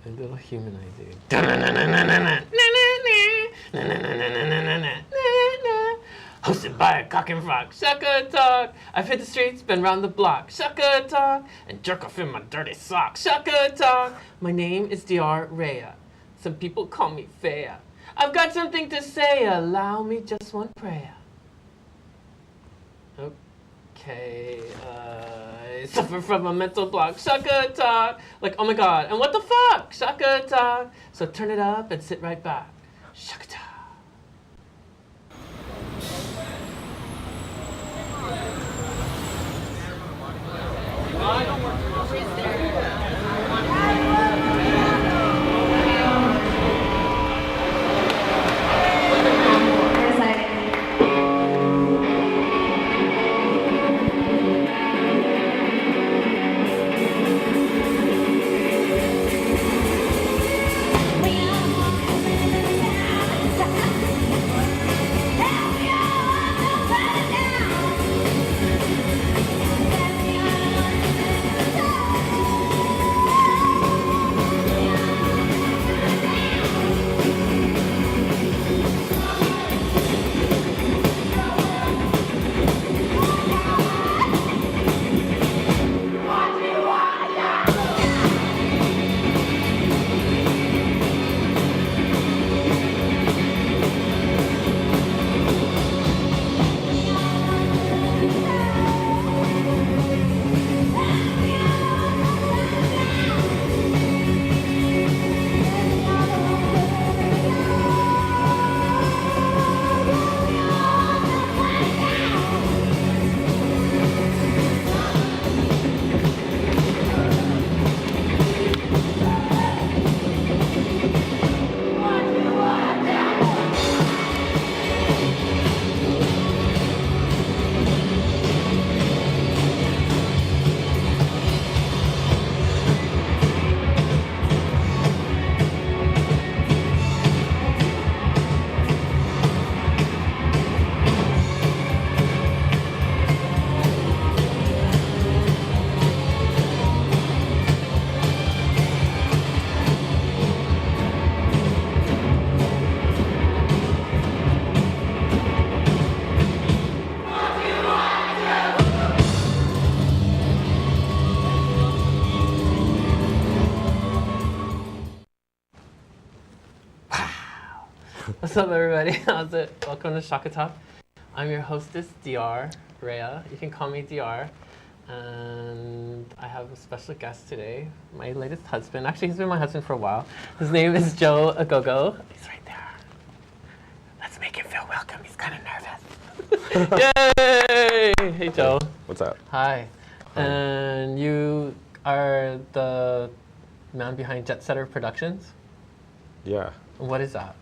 A little human I do. Hosted by a cock and frog. Shaka talk. I've hit the streets, been round the block. Shaka talk. And jerk off in my dirty sock. Shaka talk. My name is Diar Rhea. Some people call me Fea. I've got something to say. Allow me just one prayer. Okay, I suffer from a mental block. Shaka talk. Like, oh my god, and what the fuck? Shaka talk. So turn it up and sit right back. Shaka talk. What's up, everybody? How's it? Welcome to Shaka Talk. I'm your hostess, Diar Rhea. You can call me Diar. And I have a special guest today, my latest husband. Actually, he's been my husband for a while. His name is Joe Agogo. He's right there. Let's make him feel welcome. He's kind of nervous. Yay! Hey, Joe. What's up? Hi. And you are the man behind Jet Setter Productions? Yeah. What is that?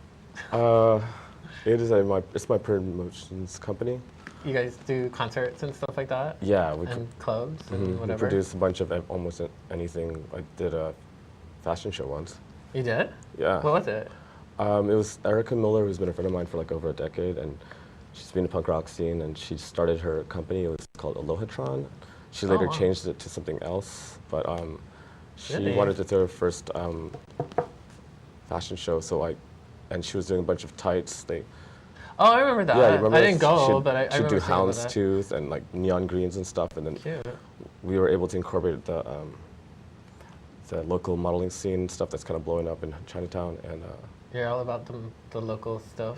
It's my promotions company. You guys do concerts and stuff like that? Yeah, and clubs and whatever? We produce a bunch of almost anything. I did a fashion show once. You did? Yeah. What was it? It was Erica Miller, who's been a friend of mine for like over a decade, and she's been in the punk rock scene, and she started her company. It was called Alohatron. She later changed it to something else, but she wanted to throw her first fashion show, and she was doing a bunch of tights. Oh, I remember that. Yeah, you remember I didn't go, but I she'd remember do seeing about that. houndstooth and like neon greens and stuff, and then Cute. we were able to incorporate the local modeling scene stuff that's kind of blowing up in Chinatown, and You're all about the local stuff.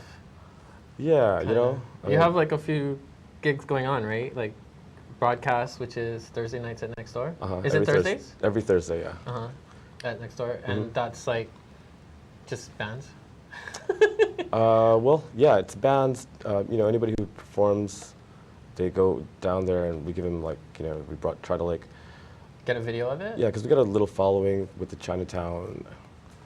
yeah, Kinda. you know. You have like a few gigs going on, right? Like Broadcast, which is Thursday nights at Next Door. Is it Thursdays? Every Thursday, yeah. At Next Door, and that's like just bands. Well, yeah, it's bands. You know, anybody who performs, they go down there, and we give them like, you know, try to like get a video of it. Yeah, because we got a little following with the Chinatown.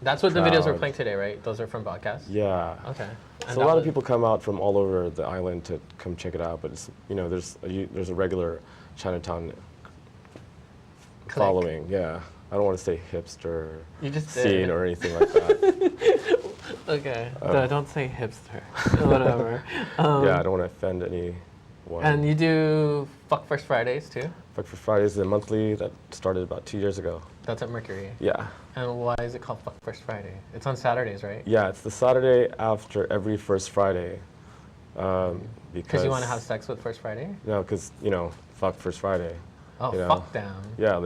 That's what the videos we're playing today, right? Those are from Broadcast. Yeah. Okay. So a lot of people come out from all over the island to come check it out, but it's, you know, there's a regular Chinatown following. Yeah. I don't want to say hipster scene or anything like that. Okay. Don't say hipster. Whatever. Yeah, I don't want to offend anyone. And you do Fuck First Fridays too? Fuck First Fridays is a monthly that started about 2 years ago. That's at Mercury. Yeah. And why is it called Fuck First Friday? It's on Saturdays, right? Yeah, it's the Saturday after every first Friday. Because you want to have sex with First Friday? No, because, fuck First Friday. Oh, you know? fuck them. Yeah,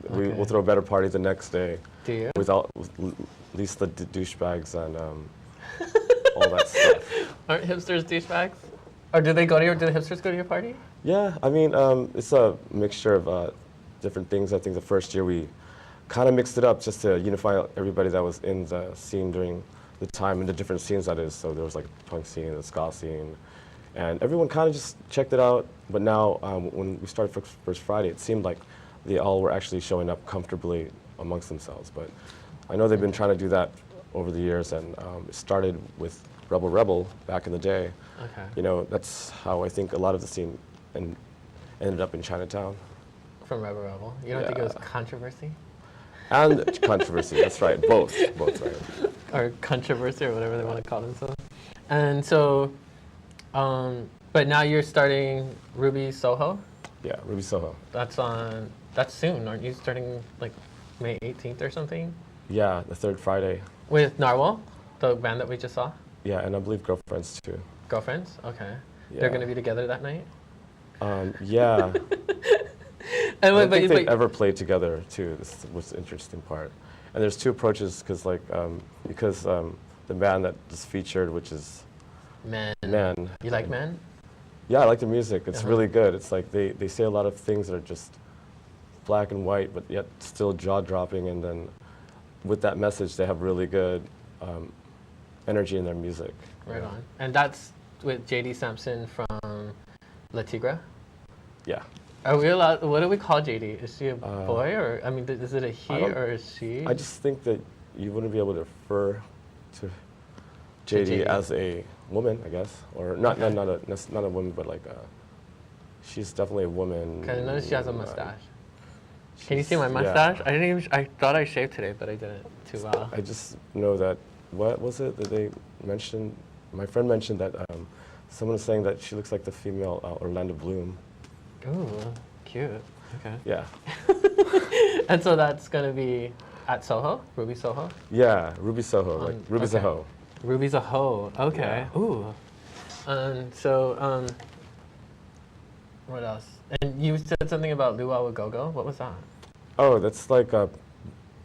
we'll throw a better party the next day. Do you? With at least the douchebags and all that stuff. Aren't hipsters douchebags? Or do the hipsters go to your party? Yeah, I mean, it's a mixture of different things. I think the first year we kind of mixed it up just to unify everybody that was in the scene during the time and the different scenes that is. So there was like the punk scene, the ska scene, and everyone kind of just checked it out. But now when we started First Friday, it seemed like they all were actually showing up comfortably amongst themselves. But I know they've been trying to do that over the years, and it started with Rebel Rebel back in the day. Okay. That's how I think a lot of the scene ended up in Chinatown. From Rebel Rebel. You don't think it was controversy? And controversy, that's right. Both, right. Or controversy, or whatever they want to call themselves. And so, but now you're starting Ruby Soho? Yeah, Ruby Soho. That's soon, aren't you? Starting like May 18th or something? Yeah, the third Friday. With Gnarwhal, the band that we just saw? Yeah, and I believe Girlfriends too. Girlfriends? Okay. Yeah. They're going to be together that night? Yeah. I don't think they've ever played together too. This was the interesting part. And there's two approaches because the band that is featured, which is Men. Men. You like Men? Yeah, I like the music. It's really good. It's like they say a lot of things that are just black and white, but yet still jaw-dropping. And then with that message, they have really good energy in their music. Right on. And that's with JD Samson from Tigre? Yeah. Are we allowed, what do we call JD? Is she a boy, or, I mean, is it a he or is she? I just think that you wouldn't be able to refer to JD as a woman, I guess, or not a woman, but like she's definitely a woman. Because I noticed she has a mustache. Can you see my mustache? Yeah. I thought I shaved today, but I didn't too well. I just know that, what was it that they mentioned? My friend mentioned that someone was saying that she looks like the female Orlando Bloom. Ooh, cute. Okay. Yeah. And so that's going to be at Soho? Ruby Soho? Yeah, Ruby Soho, like Ruby Soho. Ruby Soho, okay. Yeah. Ooh. So, what else? And you said something about Joe Agogo. What was that? Oh, that's like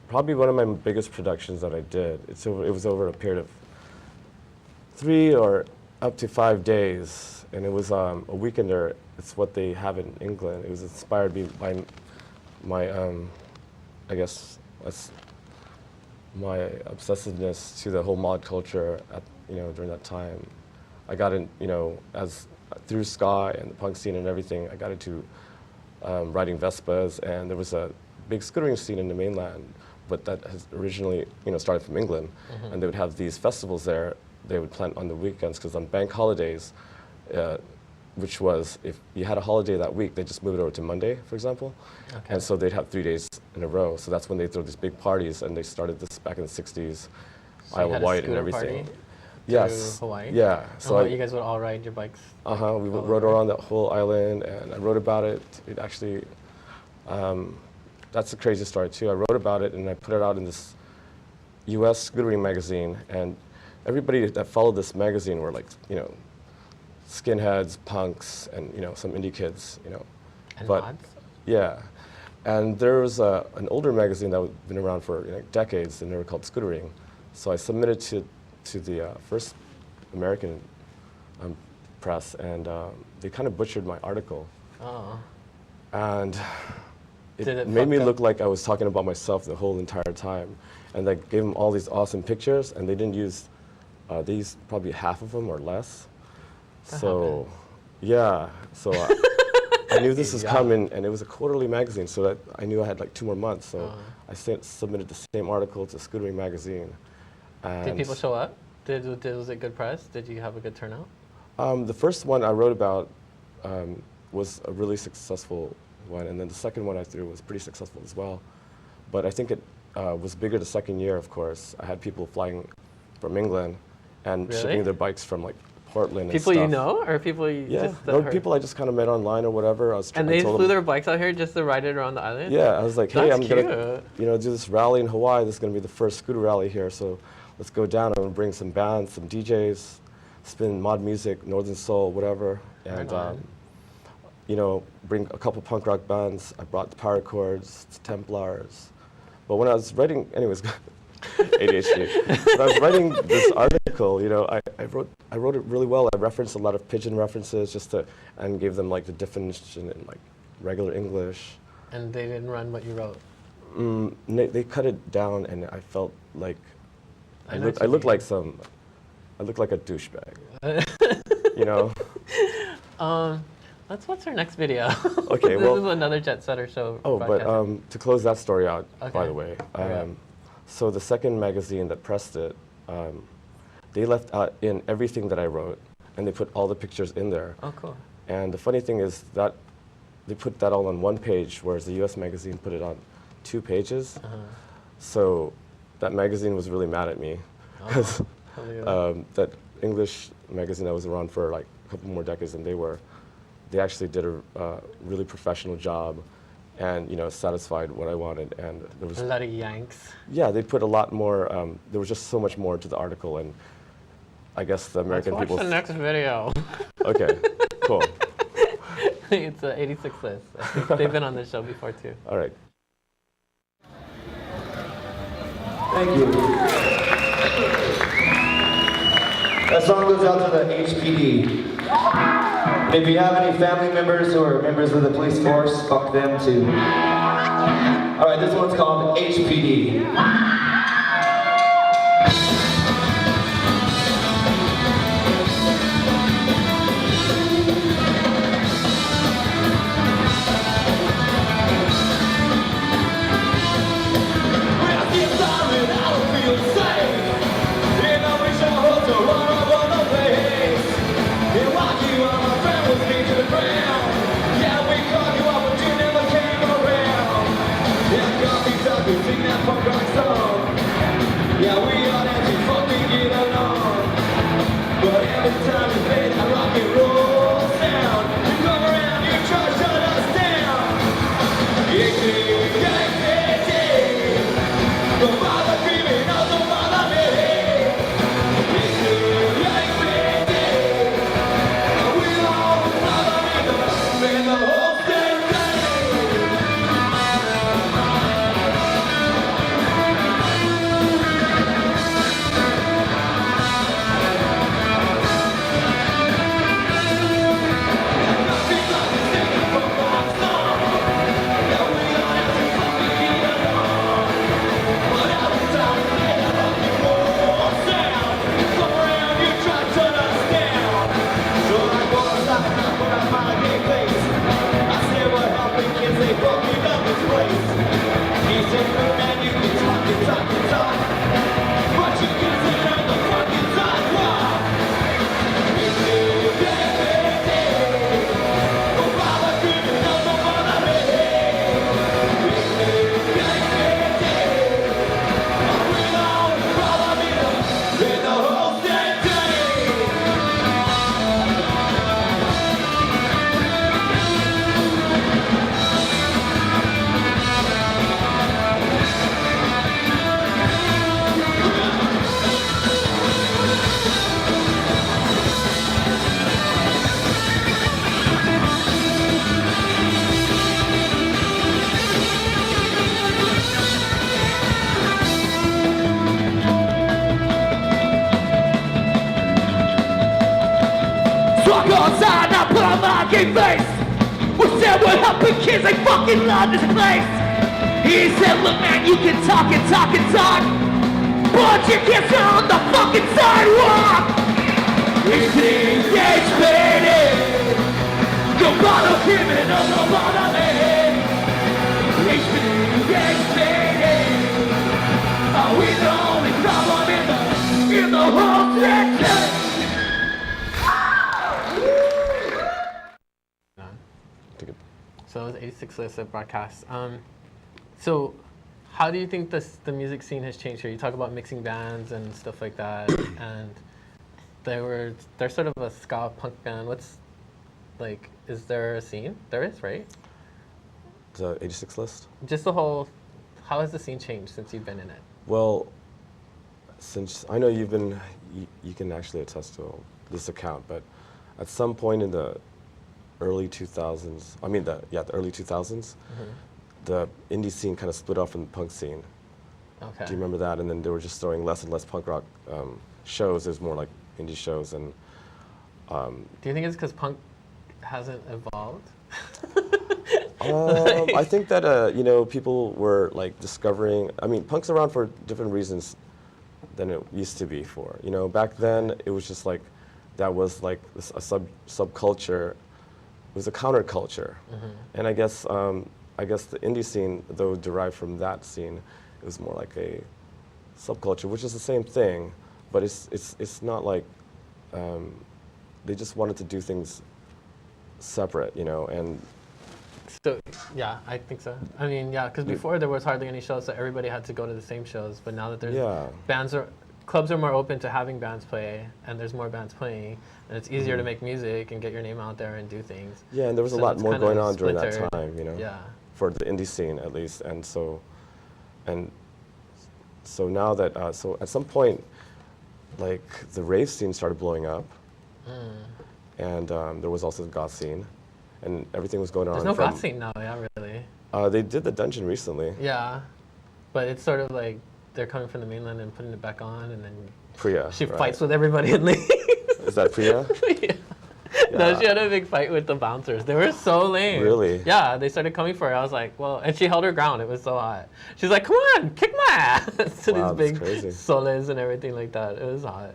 probably one of my biggest productions that I did. It was over a period of 3 or up to 5 days, and it was a weekender. It's what they have in England. It was inspired by my, I guess, my obsessiveness to the whole mod culture during that time. I got in, as through ska and the punk scene and everything, I got into riding Vespas, and there was a big scootering scene in the mainland, but that has originally, started from England, and they would have these festivals there. They would plan on the weekends, because on bank holidays, which was, if you had a holiday that week, they just move it over to Monday, for example. Okay. And so they'd have 3 days in a row. So that's when they throw these big parties, and they started this back in the 60s, so Iowa White and everything. Yes. To Hawaii? Yeah. So you guys would all ride your bikes? We rode around that whole island, and I wrote about it. It actually, that's a crazy story too. I wrote about it, and I put it out in this U.S. scootering magazine, and everybody that followed this magazine were like, skinheads, punks, and some indie kids, And mods? Yeah, and there was an older magazine that had been around for decades, and they were called Scootering. So I submitted to the first American press, and they kind of butchered my article. Oh. And it made me look like I was talking about myself the whole entire time. And they gave them all these awesome pictures, and they didn't use these, probably half of them or less. So, yeah, so I knew this was coming, and it was a quarterly magazine, so that I knew I had like 2 more months. So I submitted the same article to Scootering magazine. And did people show up? Was it good press? Did you have a good turnout? The first one I wrote about was a really successful one, and then the second one I threw was pretty successful as well. But I think it was bigger the second year, of course. I had people flying from England and shipping their bikes from like Portland. People and you stuff. know, or people you Yeah, just no, heard? people I just kind of met online or whatever. And they flew their bikes out here just to ride it around the island? Yeah, I was like, hey, That's I'm gonna, do this rally in Hawaii. This is gonna be the first scooter rally here, so let's go down. I'm gonna bring some bands, some DJs, spin mod music, Northern Soul, whatever, and bring a couple punk rock bands. I brought the Paracords, the Templars. But when I was writing, anyways, ADHD. When I was writing this article, I wrote it really well. I referenced a lot of pidgin references and gave them like the definition in like regular English. And they didn't run what you wrote? They cut it down, and I felt like I looked like a douchebag. What's our next video? Okay, This is another Jet Setter show. Oh, but to close that story out, by the way, Okay. so the second magazine that pressed it, they left out in everything that I wrote, and they put all the pictures in there. Oh, cool. And the funny thing is that they put that all on one page, whereas the U.S. magazine put it on 2 pages. So that magazine was really mad at me, because that English magazine that was around for like a couple more decades, and they actually did a really professional job, and satisfied what I wanted. And there was a lot of yanks. Yeah, they put a lot more. There was just so much more to the article, and I guess the American people. Let's watch the next video. Okay, cool. It's 86 list. I think they've been on this show before too. All right. Thank you. That song goes out to the HPD. And if you have any family members who are members of the police force, fuck them too. All right, this one's called HPD. Yeah, we all have to fucking get along. But every time you play that rock and roll sound, you come around, you try to shut us down. Don't bother criminals, don't bother me. We all bother me, the whole thing. Outside, I put on my game face. We said we're helping kids, they fucking love this place. He said, look man, you can talk and talk and talk, but you can't sit on the fucking sidewalk. It's the HPD. Don't bother criminals, don't bother me. HPD. Are we the only problem in the whole city? So it was 86 list of broadcasts. So how do you think the music scene has changed here? You talk about mixing bands and stuff like that, and they're sort of a ska punk band. Is there a scene? There is, right? The 86 list? Just how has the scene changed since you've been in it? Well, since I know you can actually attest to this account, but at some point in the early 2000s, the early 2000s, the indie scene kind of split off from the punk scene. Okay. Do you remember that? And then they were just throwing less and less punk rock shows. There's more like indie shows. And do you think it's because punk hasn't evolved? I think that people were like discovering. I mean, punk's around for different reasons than it used to be for. Back then it was just like that was like a subculture. It was a counterculture, and I guess the indie scene, though derived from that scene, it was more like a subculture, which is the same thing, but it's not like they just wanted to do things separate, and. So yeah, I think so. I mean, yeah, because before there was hardly any shows, so everybody had to go to the same shows. But now that there's clubs are more open to having bands play, and there's more bands playing, and it's easier to make music and get your name out there and do things. Yeah, and there was a lot more going on during that time, Yeah. For the indie scene at least, and so now that so at some point, like the rave scene started blowing up, and there was also the goth scene. And everything was going on. There's no goth scene now, yeah, really. They did the dungeon recently. Yeah, but it's sort of like they're coming from the mainland and putting it back on, and then Priya, she fights with everybody and leaves. Is that Priya? Yeah. No, she had a big fight with the bouncers. They were so lame. Really? Yeah, they started coming for her. I was like, well, and she held her ground. It was so hot. She's like, come on, kick my ass. To Wow, these big crazy. solos and everything like that. It was hot.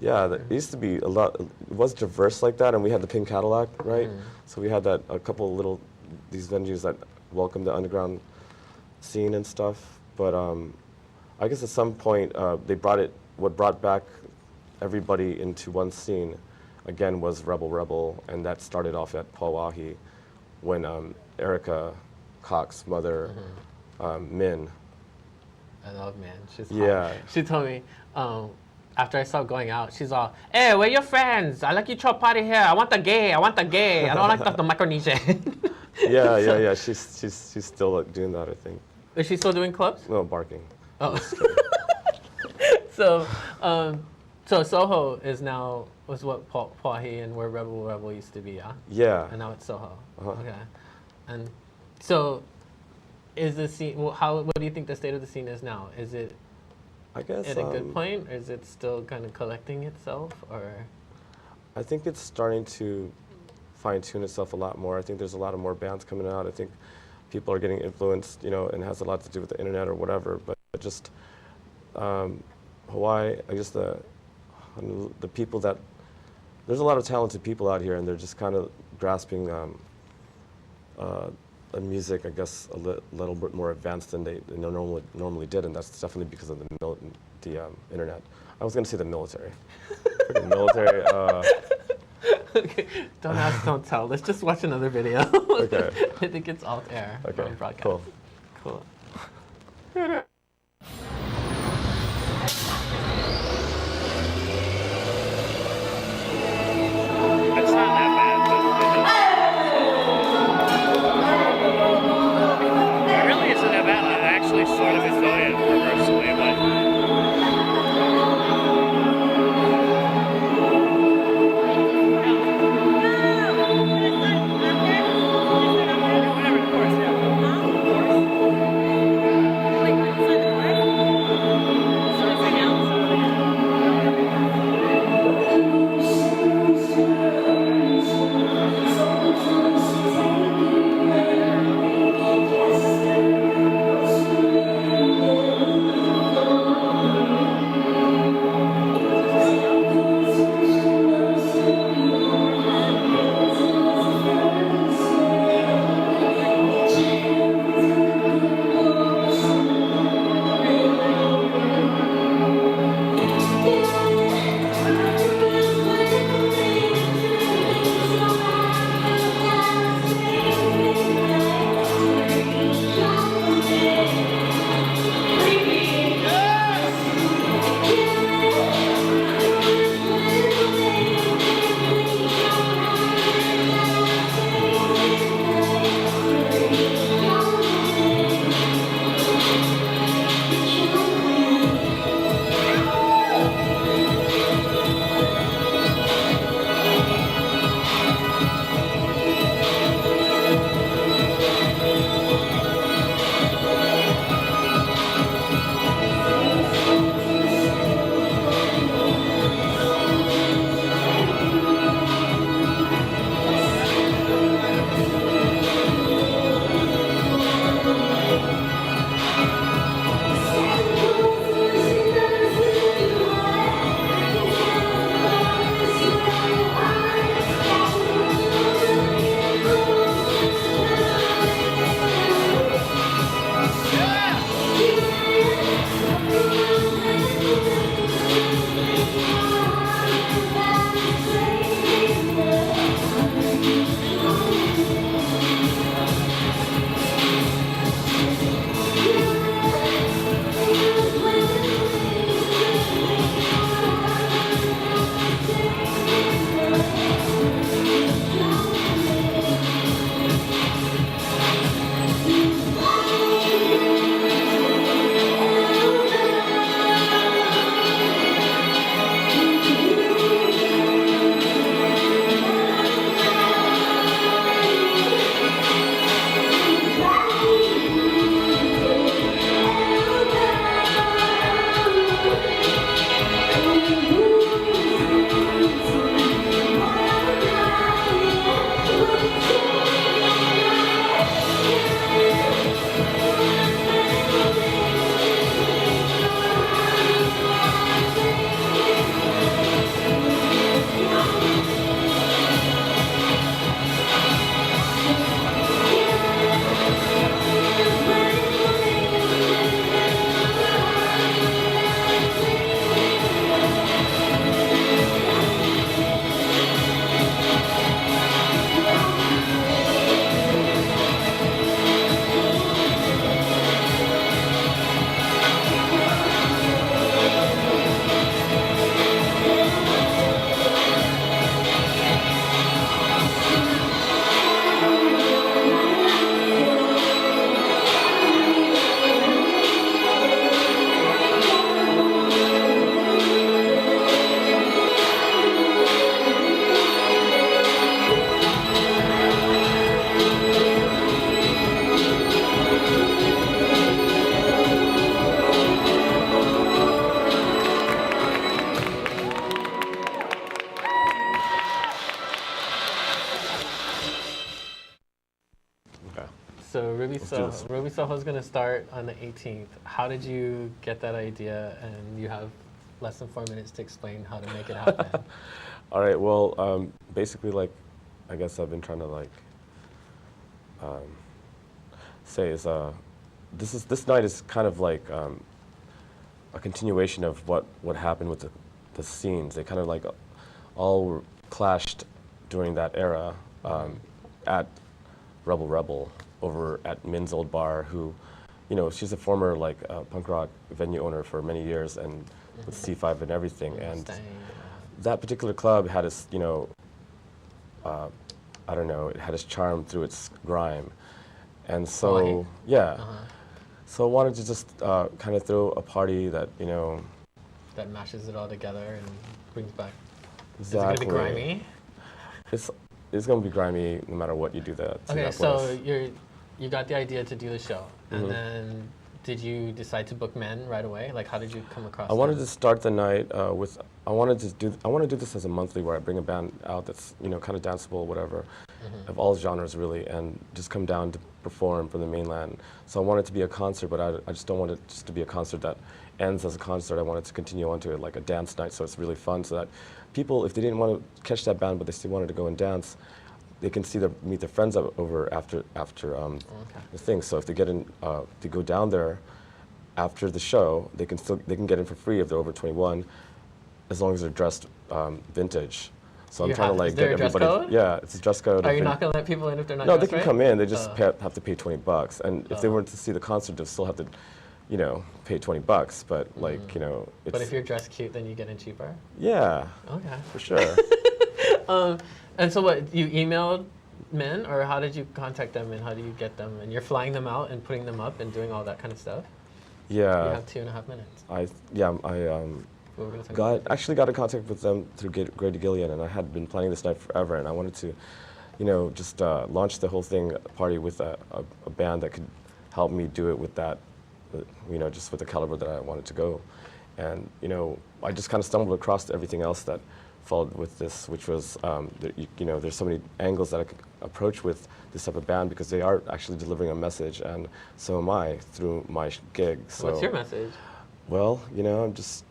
Yeah, there used to be a lot. It was diverse like that, and we had the Pink Cadillac, right? So we had a couple these venues that welcomed the underground scene and stuff. But I guess at some point what brought back everybody into one scene, again, was Rebel Rebel, and that started off at Pauahi when Erica Cox's mother, Min. I love Min. She's hot. Yeah. She told me, after I stopped going out, she's all, hey, where your friends? I like you throw a party here. I want the gay. I don't like the Micronesian. Yeah. She's still doing that, I think. Is she still doing clubs? No, barking. Oh. So SOHO was what Pauahi and where Rebel Rebel used to be, yeah? Yeah. And now it's SOHO. Okay. And so is the scene, what do you think the state of the scene is now? Is it I guess at a good point, or is it still kind of collecting itself, or? I think it's starting to fine-tune itself a lot more. I think there's a lot of more bands coming out. I think people are getting influenced, and it has a lot to do with the internet or whatever. But just Hawaii, I guess the people that there's a lot of talented people out here, and they're just kind of grasping music, I guess, a little bit more advanced than they normally did, and that's definitely because of the internet. I was going to say the military. Freaking military. Okay, don't ask, don't tell. Let's just watch another video. Okay. I think it's off air. Okay. Broadcast. Cool. It's not that bad, but it really isn't that bad. I actually sort of enjoy it personally, but whatever, of course, yeah. So Ruby Soho is going to start on the 18th. How did you get that idea? And you have less than 4 minutes to explain how to make it happen. All right. Well, basically, like, I guess I've been trying to like say is this night is kind of like a continuation of what happened with the scenes. They kind of like all clashed during that era at Rebel over at Min's old bar, who, you know, she's a former like punk rock venue owner for many years and with C5 and everything. And that particular club had its, you know, I don't know, it had its charm through its grime. And so, yeah. So I wanted to just kind of throw a party that, you know, that mashes it all together and brings back. Exactly. Is it going to be grimy? It's going to be grimy no matter what you do that. Okay, so you got the idea to do the show, and then did you decide to book men right away? Like, how did you come across? I wanted to start the night with. I want to do this as a monthly where I bring a band out that's, you know, kind of danceable, whatever, of all genres really, and just come down to perform from the mainland. So I want it to be a concert, but I just don't want it just to be a concert that ends as a concert. I want it to continue on to it like a dance night, so it's really fun, so that people, if they didn't want to catch that band but they still wanted to go and dance, they can meet their friends over after the thing. So if they get in, to go down there after the show, they can get in for free if they're over 21, as long as they're dressed vintage. So I'm trying to like get everybody. Dress code? Yeah, it's a dress code. Are you not going to let people in if they're not? No, they can right? come in. They just have to pay $20, and if they were to see the concert, they'll still have to, you know, pay $20. But like, you know, it's, but if you're dressed cute, then you get in cheaper. Yeah. Okay. For sure. And so what, you emailed men, or how did you contact them, and how do you get them? And you're flying them out and putting them up and doing all that kind of stuff? Yeah. You have 2.5 minutes. I actually got in contact with them through Grady Gillian, and I had been planning this night forever, and I wanted to, you know, just launch the whole party with a band that could help me do it with that, you know, just with the caliber that I wanted to go. And, you know, I just kind of stumbled across everything else that followed with this, which was, you know, there's so many angles that I could approach with this type of band, because they are actually delivering a message, and so am I through my gig. So, what's your message? Well, you know, I'm just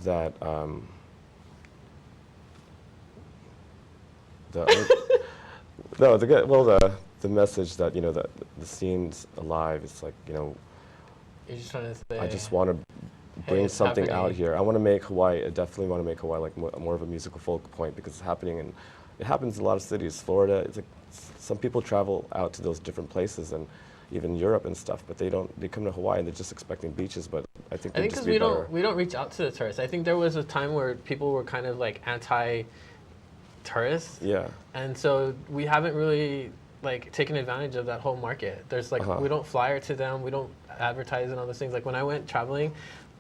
that the message that, you know, that the scene's alive. It's like, you know, You're just trying to say, I just want to bring something out here. I want to make Hawaii. I definitely want to make Hawaii like more of a musical focal point, because it's happening, and it happens in a lot of cities. Florida, it's like some people travel out to those different places, and even Europe and stuff, but they come to Hawaii and they're just expecting beaches. But I think because we don't reach out to the tourists. I think there was a time where people were kind of like anti-tourists. Yeah. And so we haven't really like taken advantage of that whole market. There's like we don't flyer to them, we don't advertise and all those things. Like when I went traveling,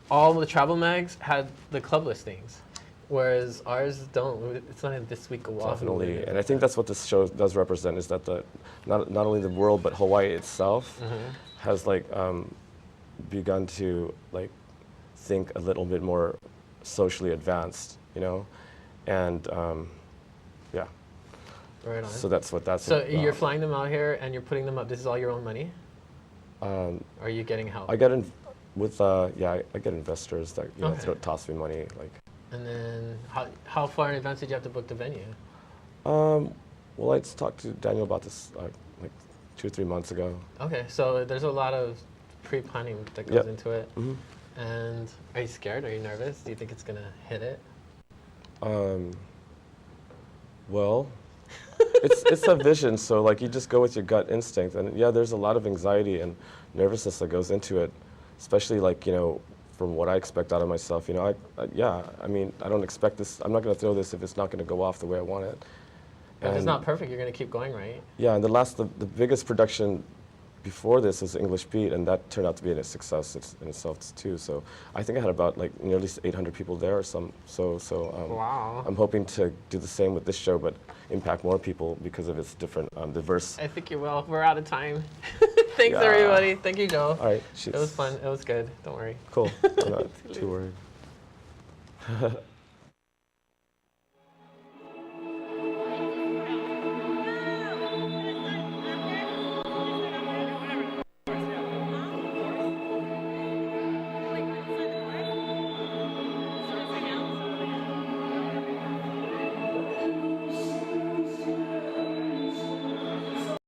all the travel mags had the club listings, whereas ours don't. It's not in This Week Oahu. Definitely, and I think that's what this show does represent, is that not only the world but Hawaii itself has like begun to like think a little bit more socially advanced, you know, and yeah. Right on. So that's what that's. So you're flying them out here and you're putting them up. This is all your own money? Or are you getting help? I get in with I get investors that, you know, toss me money like. And then how far in advance did you have to book the venue? Well, I talked to Daniel about this like 2 or 3 months ago. Okay, so there's a lot of pre-planning that goes into it. And are you scared? Are you nervous? Do you think it's gonna hit it? Well, it's a vision, so like you just go with your gut instinct, and yeah, there's a lot of anxiety and nervousness that goes into it, especially like, you know, from what I expect out of myself. You know, I mean, I don't expect this. I'm not going to throw this if it's not going to go off the way I want it. If it's not perfect, you're going to keep going, right? Yeah, and the biggest production before this was English Beat, and that turned out to be a success in itself too. So I think I had about like nearly 800 people there or some. Wow. I'm hoping to do the same with this show, but impact more people because of its different, diverse. I think you will. We're out of time. Thanks, everybody. Thank you, Joe. All right. It was fun. It was good. Don't worry. Cool. I'm not too worried.